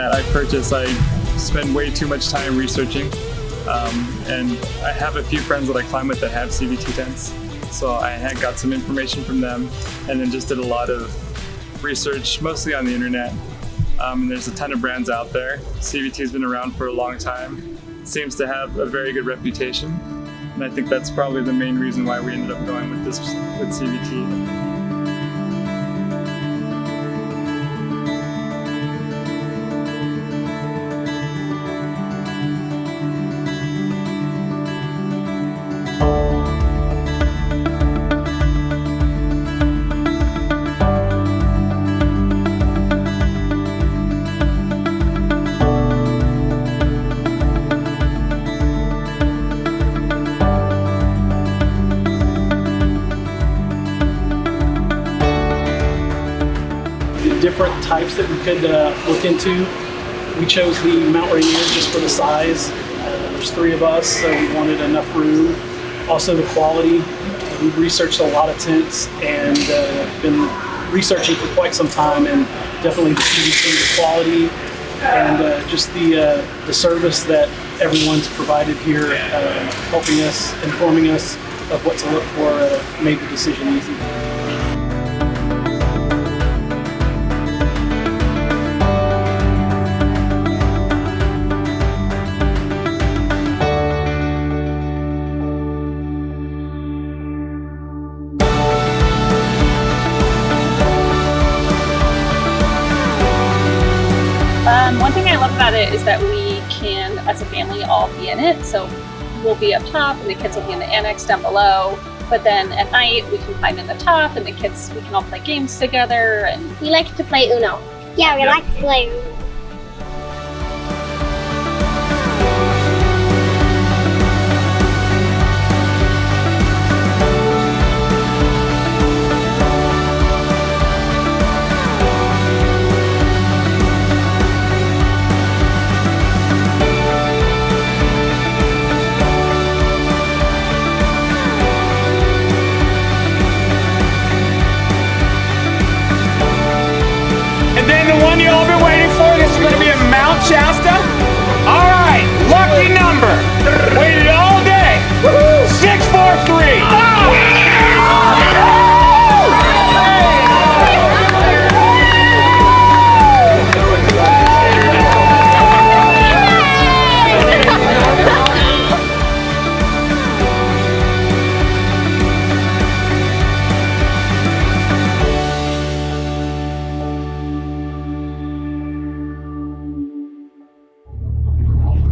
that I purchase, I spend way too much time researching. And I have a few friends that I climb with that have CVT tents. So I had got some information from them and then just did a lot of research, mostly on the internet. And there's a ton of brands out there. CVT has been around for a long time. Seems to have a very good reputation. And I think that's probably the main reason why we ended up going with CVT. Different types that we could look into. We chose the Mount Rainier just for the size. There's 3 of us, so we wanted enough room. Also the quality. We've researched a lot of tents and been researching for quite some time, and definitely the CVT, the quality, and just the service that everyone's provided here, helping us, informing us of what to look for, made the decision easy. One thing I love about it is that we can, as a family, all be in it. So we'll be up top and the kids will be in the annex down below. But then at night we can climb in the top and we can all play games together. And we like to play Uno. Yeah, we like to play Uno. You've all been waiting for. This is going to be a Mount Shasta. All right, lucky number. Waited all day. 643.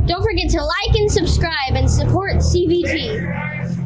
Don't forget to like and subscribe and support CVT.